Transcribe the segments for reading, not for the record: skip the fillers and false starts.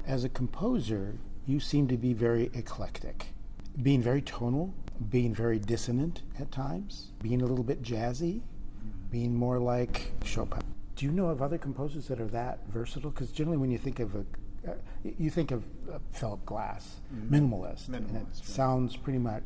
As a composer, you seem to be very eclectic, being very tonal, being very dissonant at times, being a little bit jazzy, being more like Chopin. Do you know of other composers that are that versatile? Because generally when you think of Philip Glass, minimalist, and it sounds pretty much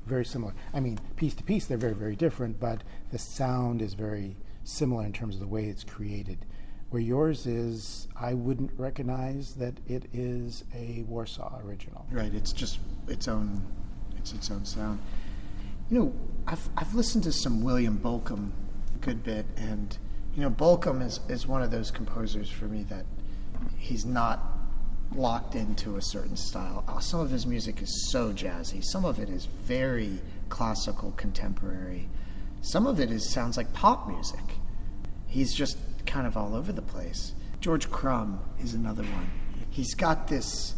very similar. I mean, piece to piece, they're very, very different, but the sound is very similar in terms of the way it's created. Where yours is, I wouldn't recognize that it is a Warsaw original. Right, it's just its own sound. You know, I've listened to some William Bolcom a good bit, and you know, Bolcom is one of those composers for me that he's not locked into a certain style. Some of his music is so jazzy. Some of it is very classical, contemporary. Some of it sounds like pop music. He's just kind of all over the place. George Crumb is another one. He's got this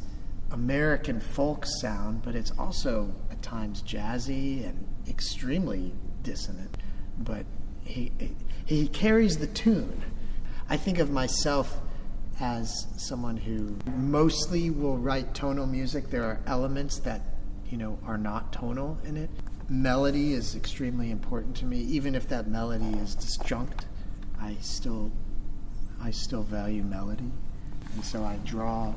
American folk sound, but it's also at times jazzy and extremely dissonant. But he carries the tune. I think of myself as someone who mostly will write tonal music. There are elements that, you know, are not tonal in it. Melody is extremely important to me. Even if that melody is disjunct, I still value melody. And so I draw.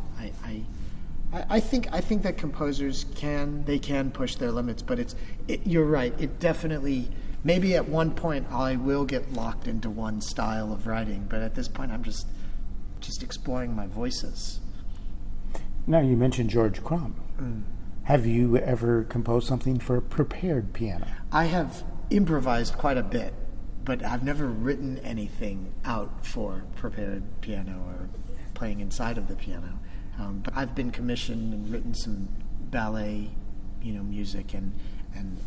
I think that composers can push their limits, but you're right. It definitely, maybe at one point I will get locked into one style of writing, but at this point I'm just exploring my voices. Now, you mentioned George Crumb. Have you ever composed something for prepared piano? I have improvised quite a bit, but I've never written anything out for prepared piano or playing inside of the piano. But I've been commissioned and written some ballet, you know, music, and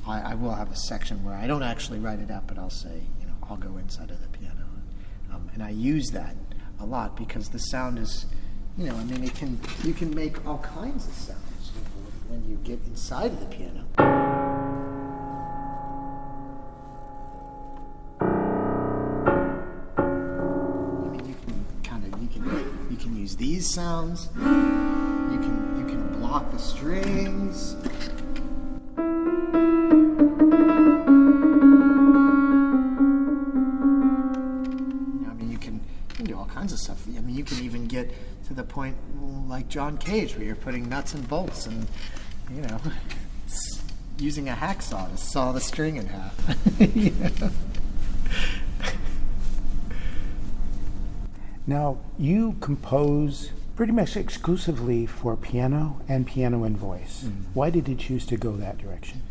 I will have a section where I don't actually write it out, but I'll say, you know, I'll go inside of the piano, and I use that a lot because the sound is, you know, I mean, you can make all kinds of sounds when you get inside of the piano. I mean, you can use these sounds. You can block the strings. Kinds of stuff. I mean, you can even get to the point like John Cage, where you're putting nuts and bolts and, you know, using a hacksaw to saw the string in half. You know? Now, you compose pretty much exclusively for piano and piano and voice. Why did you choose to go that direction?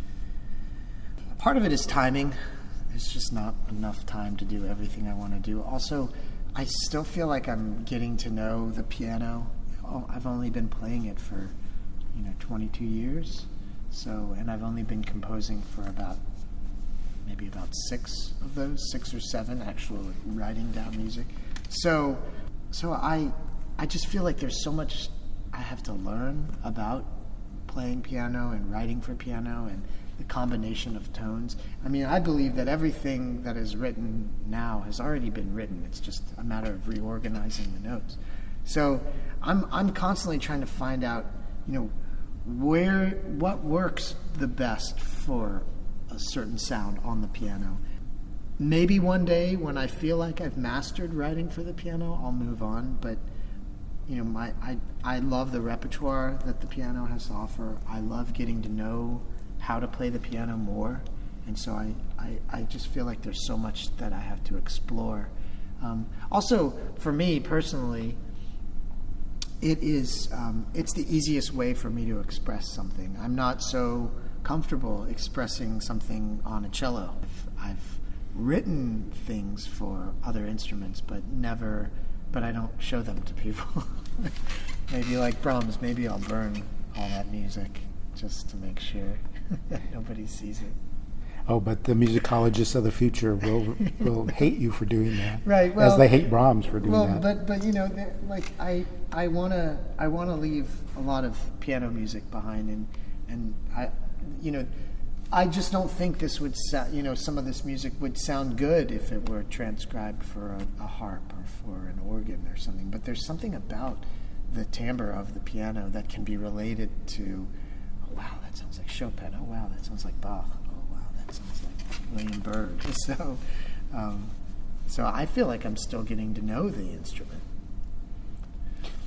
Part of it is timing. There's just not enough time to do everything I want to do. Also, I still feel like I'm getting to know the piano. I've only been playing it for, 22 years. So, and I've only been composing for maybe about 6 of those, 6 or 7 actual writing down music. So I just feel like there's so much I have to learn about playing piano and writing for piano and the combination of tones. I mean, I believe that everything that is written now has already been written. It's just a matter of reorganizing the notes. So I'm constantly trying to find out, what works the best for a certain sound on the piano. Maybe one day when I feel like I've mastered writing for the piano, I'll move on. But I love the repertoire that the piano has to offer. I love getting to know how to play the piano more, and so I just feel like there's so much that I have to explore. Also, for me personally, it's the easiest way for me to express something. I'm not so comfortable expressing something on a cello. I've written things for other instruments, but I don't show them to people. Maybe like Brahms, maybe I'll burn all that music just to make sure that nobody sees it. Oh, but the musicologists of the future will hate you for doing that, right? Well, as they hate Brahms for doing that. But I wanna leave a lot of piano music behind, and I just don't think this would some of this music would sound good if it were transcribed for a harp or for an organ or something. But there's something about the timbre of the piano that can be related to, oh wow, that sounds like Chopin. Oh wow, that sounds like Bach. Oh wow, that sounds like William Byrd. So I feel like I'm still getting to know the instrument.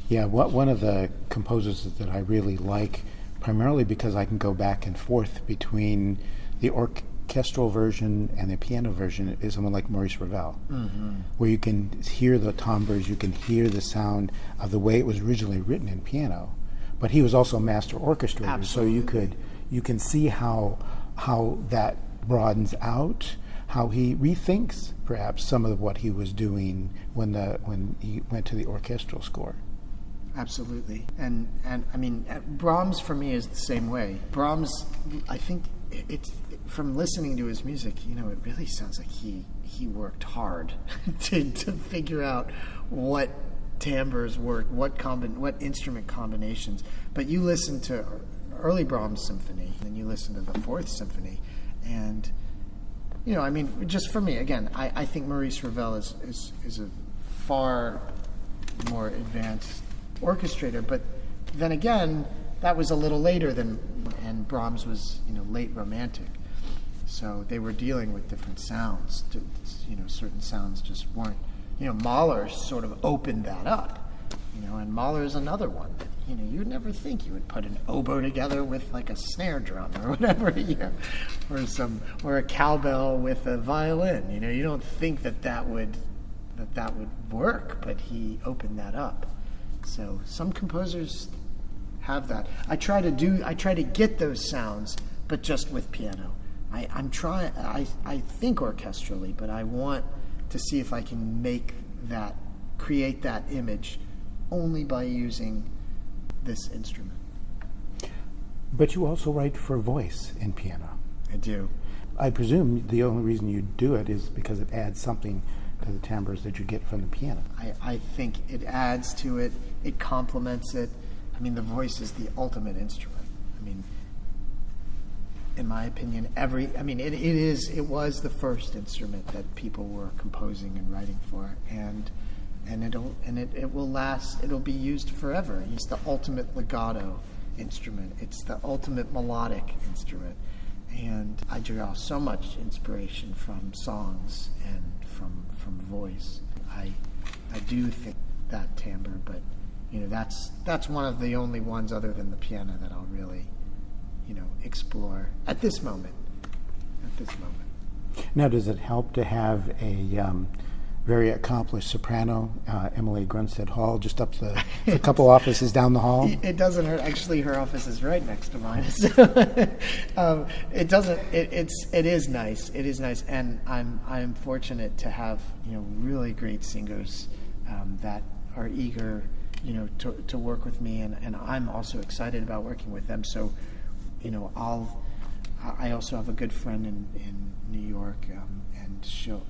Yeah, one of the composers that I really like, primarily because I can go back and forth between the orchestral version and the piano version, is someone like Maurice Ravel, where you can hear the timbres, you can hear the sound of the way it was originally written in piano. But he was also a master orchestrator, Absolutely. so you can see how that broadens out, how he rethinks perhaps some of what he was doing when he went to the orchestral score. Absolutely. And I mean, Brahms for me is the same way. Brahms, I think it's from listening to his music, it really sounds like he worked hard to figure out what timbres work, what instrument combinations. But you listen to early Brahms symphony, and you listen to the Fourth Symphony, and I mean, just for me, again, I think Maurice Ravel is a far more advanced orchestrator, but then again, that was a little later and Brahms was, late Romantic. So they were dealing with different sounds. Certain sounds just weren't, Mahler sort of opened that up, and Mahler is another one that, you'd never think you would put an oboe together with like a snare drum or whatever, or a cowbell with a violin. You don't think that would work, but he opened that up. So some composers have that. I try to get those sounds, but just with piano. I think orchestrally, but I want to see if I can create that image only by using this instrument. But you also write for voice in piano. I do. I presume the only reason you do it is because it adds something to the timbres that you get from the piano. I think it adds to it. It complements it. I mean, the voice is the ultimate instrument. I mean, in my opinion, it was the first instrument that people were composing and writing for, and it will last. It'll be used forever. It's the ultimate legato instrument. It's the ultimate melodic instrument, and I draw so much inspiration from songs and from voice. I do think that timbre, but that's one of the only ones other than the piano that I'll really explore at this moment. Now, does it help to have a very accomplished soprano, Emily Grunstead Hall, just up a couple offices down the hall? It doesn't hurt. Actually, her office is right next to mine. So, it doesn't. It is nice. It is nice, and I'm fortunate to have really great singers that are eager to work with me, and I'm also excited about working with them. So, I also have a good friend in New York,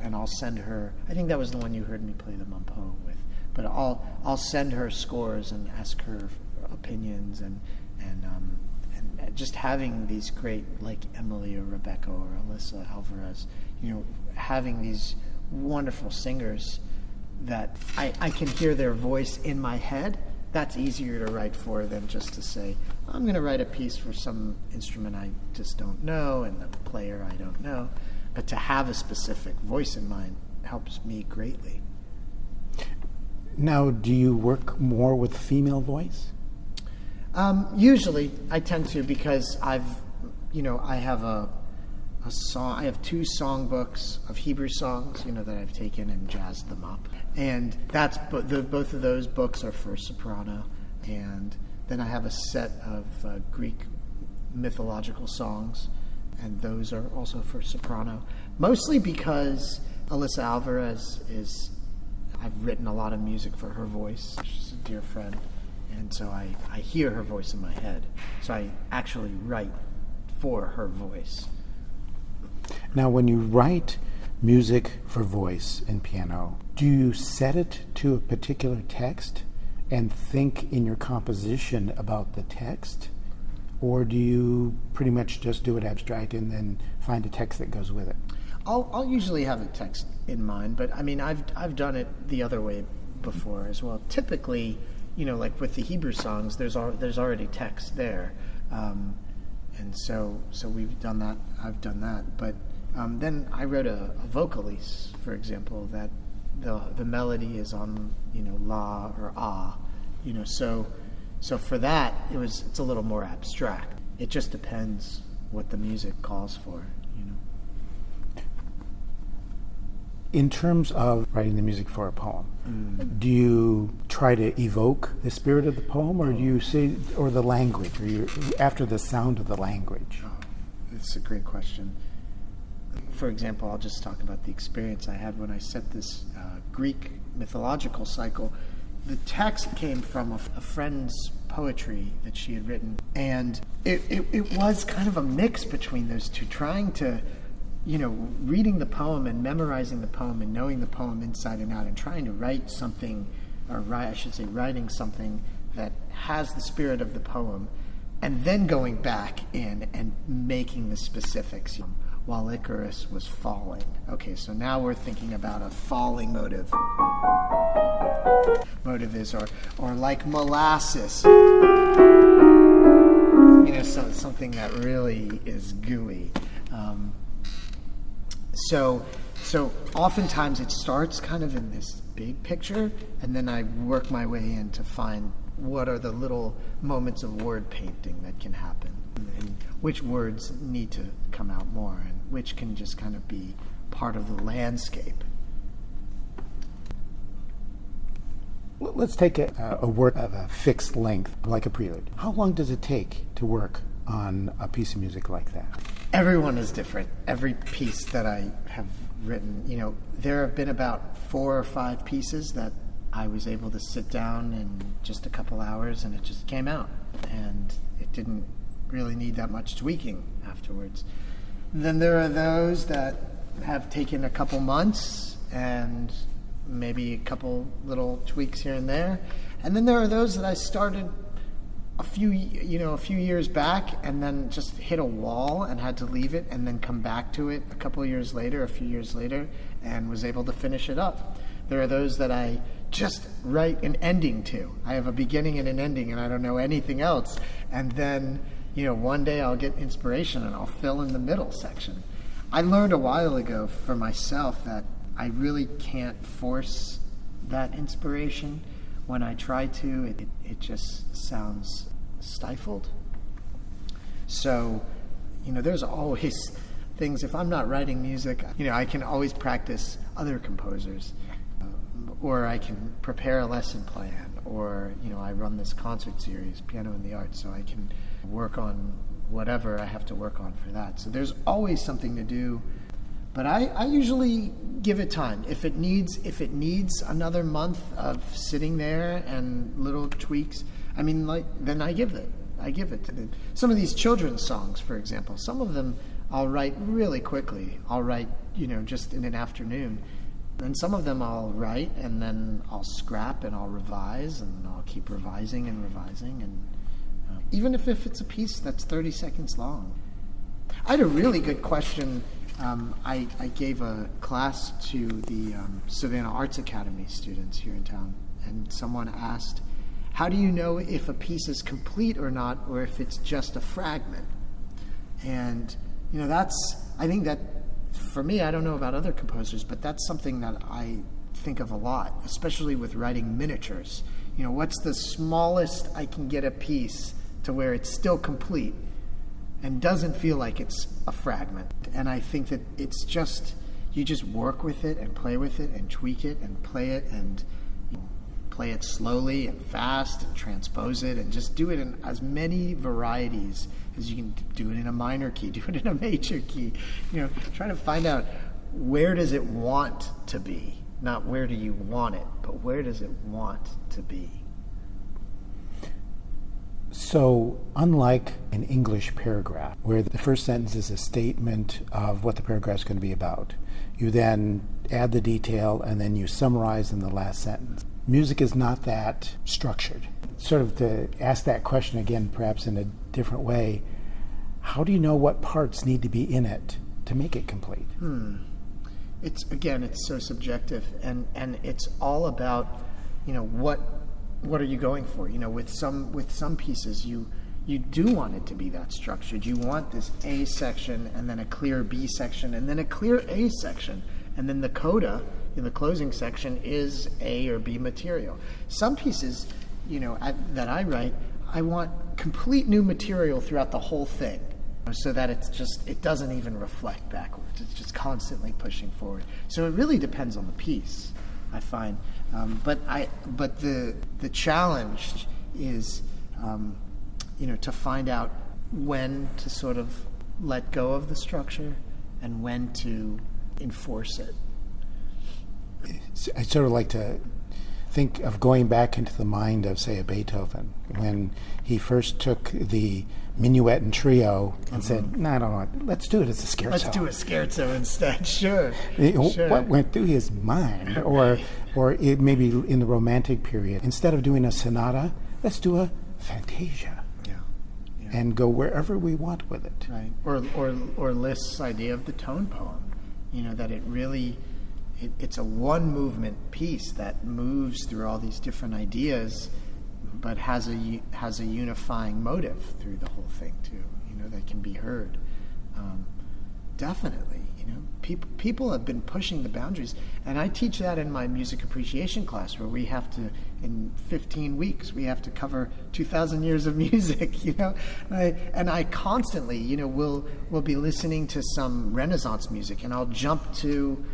and I'll send her. I think that was the one you heard me play the Mompo with. But I'll send her scores and ask her opinions, and just having these great, like Emily or Rebecca or Alyssa Alvarez, having these wonderful singers that I can hear their voice in my head. That's easier to write for than just to say, I'm going to write a piece for some instrument I just don't know and the player I don't know. But to have a specific voice in mind helps me greatly. Now, do you work more with female voice? Usually, I tend to, because I have a song. I have 2 songbooks of Hebrew songs, that I've taken and jazzed them up, and that's both of those books are for soprano, and then I have a set of Greek mythological songs, and those are also for soprano. Mostly because Alyssa Alvarez I've written a lot of music for her voice. She's a dear friend, and so I hear her voice in my head. So I actually write for her voice. Now, when you write music for voice and piano, do you set it to a particular text and think in your composition about the text? Or do you pretty much just do it abstract and then find a text that goes with it? I'll usually have a text in mind, but I mean, I've done it the other way before as well. Typically, like with the Hebrew songs, there's already text there, and so we've done that. I've done that, but then I wrote a vocalise, for example, that the melody is on la or ah, so for that it's a little more abstract. It just depends what the music calls for. In terms of writing the music for a poem, do you try to evoke the spirit of the poem, or do you say, or the language, or you after the sound of the language? Oh, that's a great question. For example, I'll just talk about the experience I had when I set this Greek mythological cycle. The text came from a friend's poetry that she had written, and it was kind of a mix between those two, trying to reading the poem and memorizing the poem and knowing the poem inside and out, and trying to write something, writing something that has the spirit of the poem, and then going back in and making the specifics. While Icarus was falling. Okay, so now we're thinking about a falling motive. Motive is, or like molasses. Something that really is gooey. So oftentimes it starts kind of in this big picture, and then I work my way in to find what are the little moments of word painting that can happen, and which words need to come out more, and which can just kind of be part of the landscape. Let's take a work of a fixed length, like a prelude. How long does it take to work on a piece of music like that? Everyone is different. Every piece that I have written, there have been about 4 or 5 pieces that I was able to sit down in just a couple hours and it just came out. And it didn't really need that much tweaking afterwards. Then there are those that have taken a couple months and maybe a couple little tweaks here and there. And then there are those that I started a few years back and then just hit a wall and had to leave it and then come back to it a few years later, and was able to finish it up. There are those that I just write an ending to. I have a beginning and an ending and I don't know anything else. And then, one day I'll get inspiration and I'll fill in the middle section. I learned a while ago for myself that I really can't force that inspiration. When I try to, it just sounds stifled. So, there's always things. If I'm not writing music, I can always practice other composers, or I can prepare a lesson plan, or, I run this concert series, Piano in the Arts, so I can work on whatever I have to work on for that. So there's always something to do. But I usually give it time. If it needs another month of sitting there and little tweaks, then I give it. To them. Some of these children's songs, for example, some of them I'll write really quickly. I'll write, just in an afternoon. And some of them I'll write and then I'll scrap and I'll revise and I'll keep revising. And even if it's a piece that's 30 seconds long. I had a really good question. I gave a class to the Savannah Arts Academy students here in town, and someone asked, how do you know if a piece is complete or not, or if it's just a fragment? And, I think that, for me, I don't know about other composers, but that's something that I think of a lot, especially with writing miniatures. What's the smallest I can get a piece to where it's still complete and doesn't feel like it's a fragment? And I think that it's just, you just work with it and play with it and tweak it and play it and play it slowly and fast and transpose it and just do it in as many varieties as you can. Do it in a minor key, do it in a major key. Try to find out, where does it want to be? Not where do you want it, but where does it want to be? So, unlike an English paragraph, where the first sentence is a statement of what the paragraph is going to be about, you then add the detail and then you summarize in the last sentence. Music is not that structured. Sort of to ask that question again, perhaps in a different way, how do you know what parts need to be in it to make it complete? It's so subjective, and it's all about, what are you going for? With some pieces, you do want it to be that structured. You want this A section and then a clear B section and then a clear A section, and then the coda in the closing section is A or B material. Some pieces, that I write, I want complete new material throughout the whole thing, so that it doesn't even reflect backwards. It's just constantly pushing forward. So it really depends on the piece, I find. But the challenge is, to find out when to sort of let go of the structure and when to enforce it. I sort of like to think of going back into the mind of, say, a Beethoven, when he first took the minuet and trio and said, "No, I don't know. Let's do it as a scherzo. Let's do a scherzo instead." Sure. What went through his mind? Or it maybe in the Romantic period, instead of doing a sonata, let's do a fantasia. Yeah. And go wherever we want with it. Right. Or Liszt's idea of the tone poem. That it really. It's a one movement piece that moves through all these different ideas, but has a unifying motive through the whole thing too. That can be heard. Definitely, people have been pushing the boundaries, and I teach that in my music appreciation class, where we have to, in 15 weeks, we have to cover 2,000 years of music. And I constantly, we'll be listening to some Renaissance music, and I'll jump to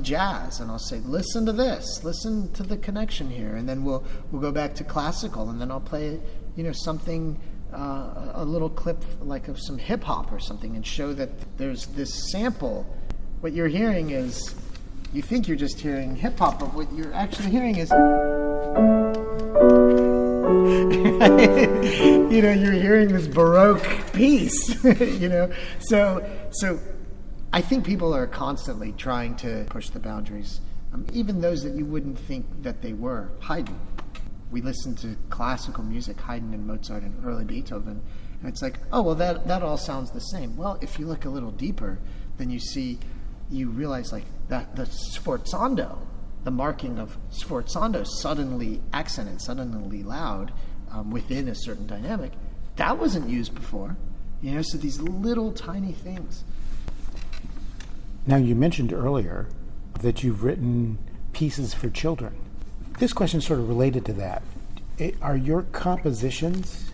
jazz, and I'll say, listen to this, listen to the connection here, and then we'll go back to classical, and then I'll play, something, a little clip like of some hip hop or something, and show that there's this sample. What you're hearing is, you think you're just hearing hip hop, but what you're actually hearing is, you're hearing this Baroque piece, so. I think people are constantly trying to push the boundaries, even those that you wouldn't think that they were. Haydn. We listen to classical music, Haydn and Mozart and early Beethoven, and it's like, oh, well, that all sounds the same. Well, if you look a little deeper, then you realize like that the sforzando, the marking of sforzando, suddenly accented, suddenly loud, within a certain dynamic, that wasn't used before. So these little tiny things. Now, you mentioned earlier that you've written pieces for children. This question is sort of related to that. Are your compositions,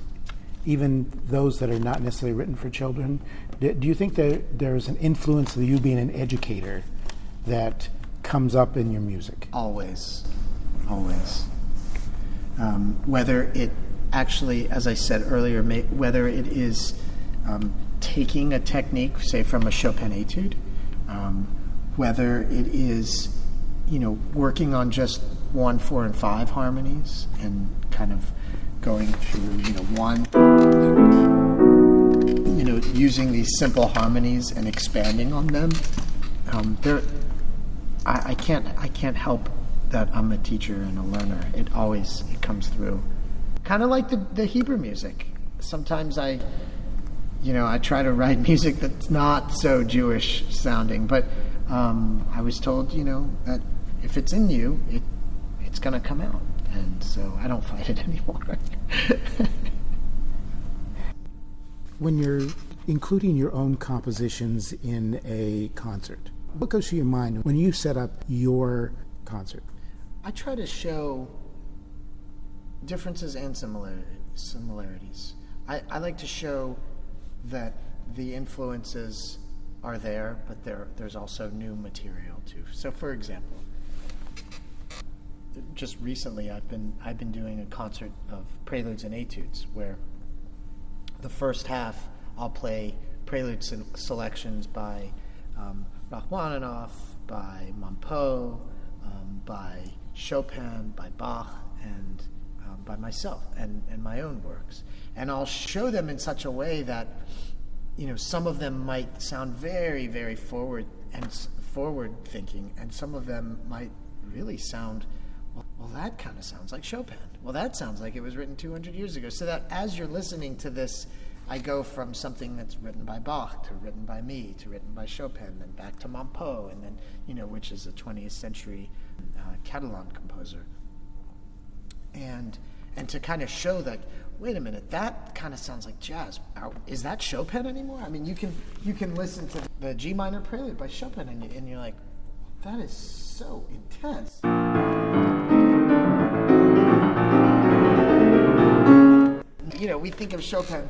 even those that are not necessarily written for children, do you think that there's an influence of you being an educator that comes up in your music? Always. Whether it actually, as I said earlier, whether it is taking a technique, say from a Chopin etude, whether it is, working on just 1, 4, and 5 harmonies and kind of going through, one, using these simple harmonies and expanding on them. I can't help that I'm a teacher and a learner. It comes through. Kind of like the Hebrew music. Sometimes I try to write music that's not so Jewish sounding, but I was told, that if it's in you, it's going to come out. And so I don't fight it anymore. When you're including your own compositions in a concert, what goes through your mind when you set up your concert? I try to show differences and similarities. I like to show that the influences are there, but there's also new material too. So, for example, just recently I've been doing a concert of preludes and etudes, where the first half I'll play prelude selections by Rachmaninoff, by Monpeau, by Chopin, by Bach, and by myself and my own works. And I'll show them in such a way that, some of them might sound very, very forward thinking, and some of them might really sound, well, that kind of sounds like Chopin. Well, that sounds like it was written 200 years ago. So that as you're listening to this, I go from something that's written by Bach to written by me to written by Chopin, then back to Monpeau, and then, which is a 20th century Catalan composer. and to kind of show that, wait a minute, that kind of sounds like jazz. Is that Chopin anymore? I mean, you can listen to the G minor prelude by Chopin, and you're like, that is so intense. You know, we think of Chopin.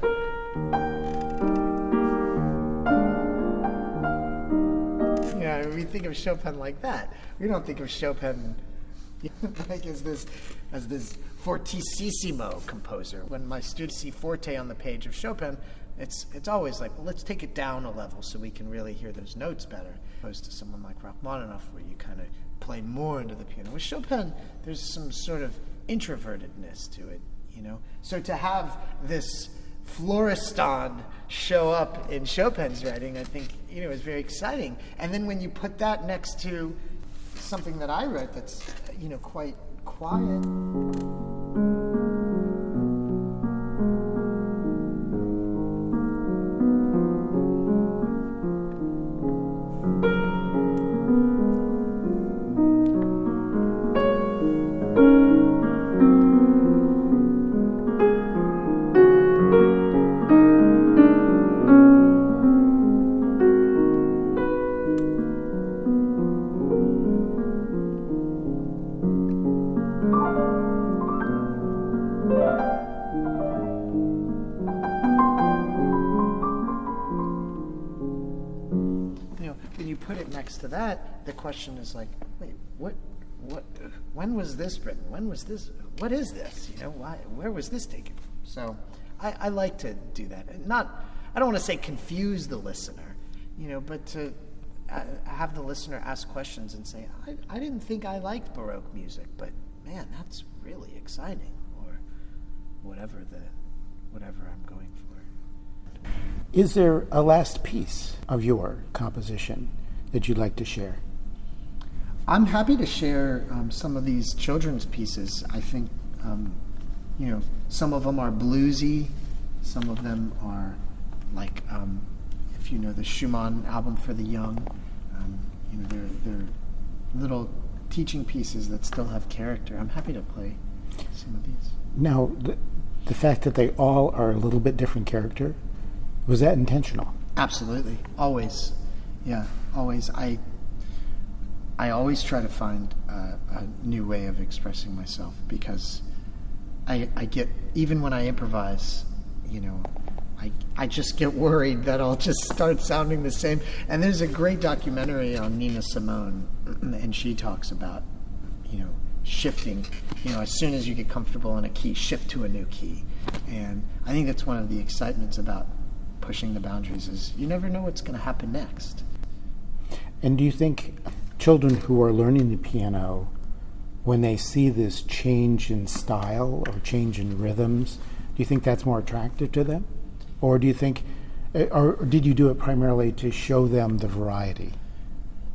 Yeah, we think of Chopin like that. We don't think of Chopin like as this fortissimo composer. When my students see forte on the page of Chopin, it's always like, well, let's take it down a level so we can really hear those notes better, opposed to someone like Rachmaninoff, where you kind of play more into the piano. With Chopin, there's some sort of introvertedness to it, you know. So to have this Floristan show up in Chopin's writing, I think, you know, is very exciting. And then when you put that next to something that I wrote that's, you know, quite quiet. To that, the question is like, wait, what, when was this written? When was this, what is this? You know, where was this taken from? So I like to do that. And I don't want to say confuse the listener, you know, but to have the listener ask questions and say, I didn't think I liked Baroque music, but man, that's really exciting, or whatever I'm going for. Is there a last piece of your composition that you'd like to share? I'm happy to share some of these children's pieces. I think, you know, some of them are bluesy, some of them are like, if you know the Schumann album for the young, you know, they're little teaching pieces that still have character. I'm happy to play some of these. Now, the fact that they all are a little bit different character, was that intentional? Absolutely, always. Yeah, always. I always try to find a new way of expressing myself, because I get, even when I improvise, you know, I just get worried that I'll just start sounding the same. And there's a great documentary on Nina Simone, and she talks about, you know, shifting, you know, as soon as you get comfortable in a key, shift to a new key. And I think that's one of the excitements about pushing the boundaries, is you never know what's going to happen next. And do you think children who are learning the piano, when they see this change in style or change in rhythms, do you think that's more attractive to them? Or do you think, or did you do it primarily to show them the variety?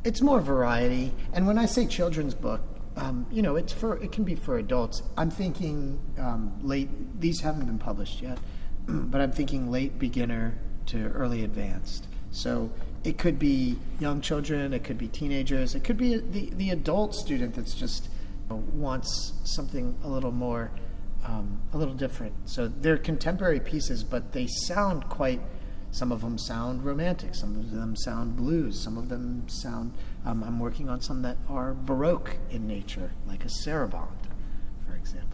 It's more variety. And when I say children's book, you know, it can be for adults. I'm thinking these haven't been published yet, but I'm thinking late beginner to early advanced. So it could be young children, it could be teenagers, it could be the adult student that's just wants something a little more, a little different. So they're contemporary pieces, but they sound some of them sound romantic, some of them sound blues, some of them sound, I'm working on some that are Baroque in nature, like a sarabande, for example.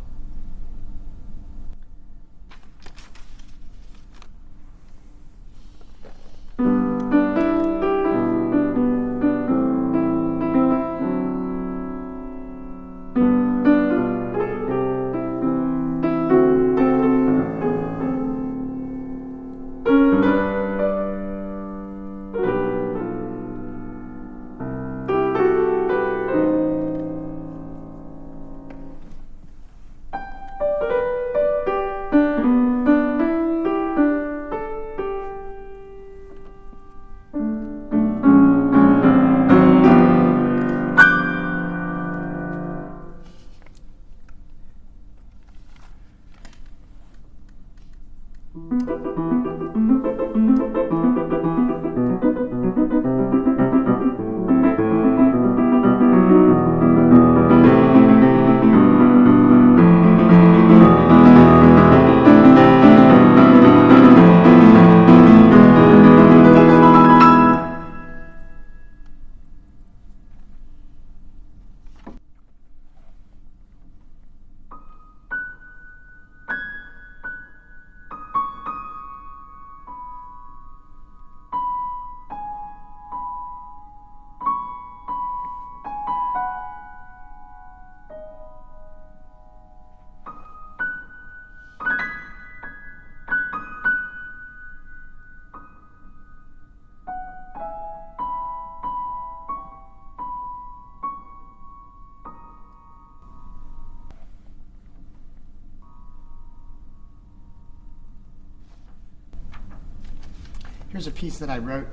Here's a piece that I wrote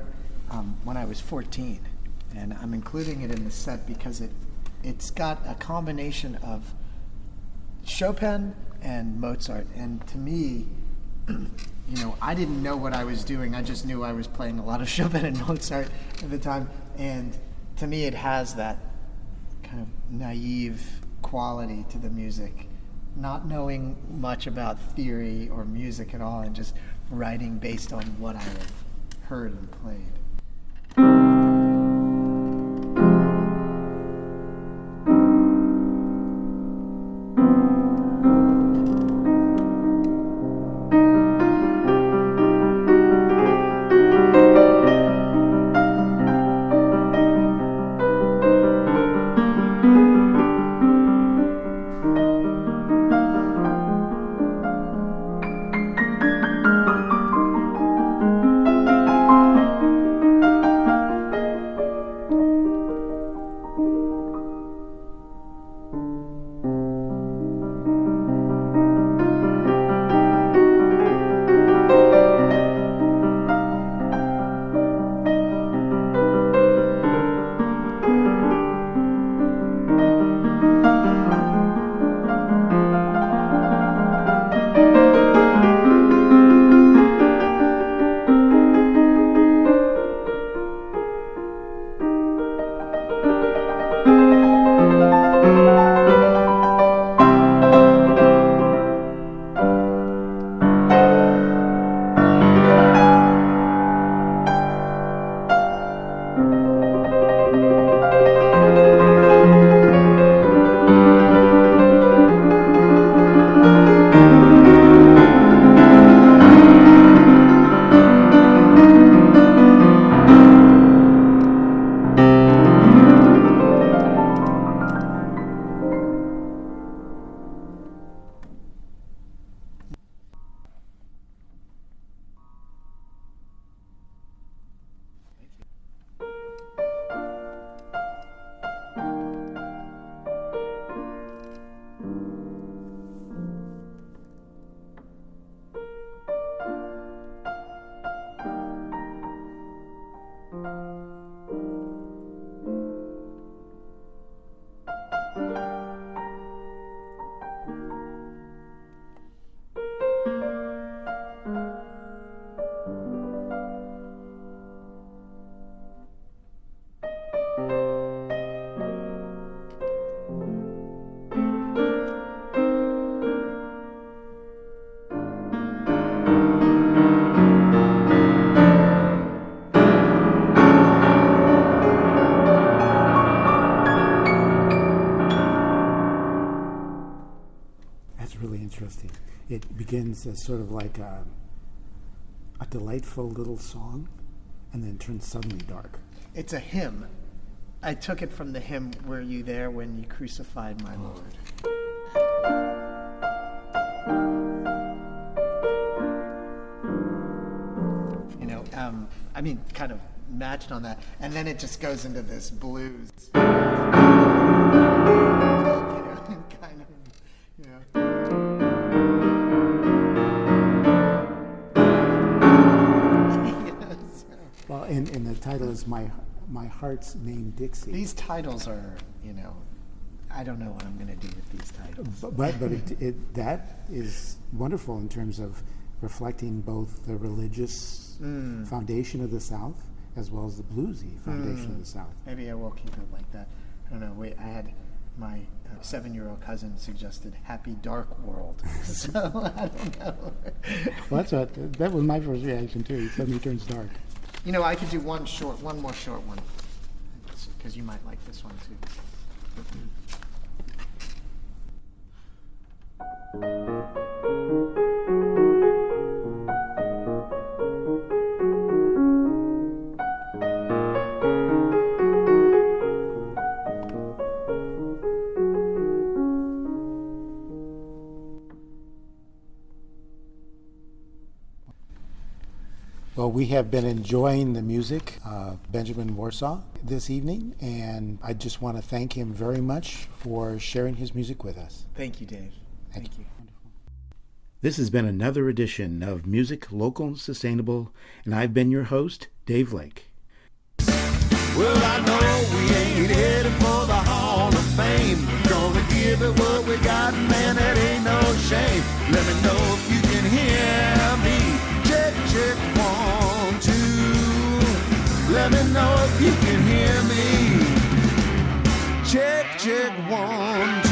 when I was 14, and I'm including it in the set because it's got a combination of Chopin and Mozart, and to me, I didn't know what I was doing. I just knew I was playing a lot of Chopin and Mozart at the time, and to me it has that kind of naive quality to the music, not knowing much about theory or music at all and just writing based on what I have heard and played. Interesting. It begins as sort of like a delightful little song and then turns suddenly dark. It's a hymn. I took it from the hymn, "Were You There When You Crucified My Lord?" Kind of matched on that. And then it just goes into this blues. Well, and the title is My Heart's Name Dixie. These titles are, I don't know what I'm going to do with these titles. But that is wonderful in terms of reflecting both the religious foundation of the South as well as the bluesy foundation of the South. Maybe I will keep it like that. I don't know. I had my 7-year-old cousin suggested Happy Dark World. So I don't know. Well, that was my first reaction too. It suddenly turns dark. I could do one more short one, because you might like this one too. Well, we have been enjoying the music of Benjamin Warsaw this evening, and I just want to thank him very much for sharing his music with us. Thank you, Dave. Thank you. Wonderful. This has been another edition of Music Local and Sustainable, and I've been your host, Dave Lake. Well, I know we ain't headed for the Hall of Fame. Gonna give it what we got, man, that ain't no shame. Let me know if you can hear me. Check, check, 1, 2. Let me know if you can hear me. Check, check, 1, 2.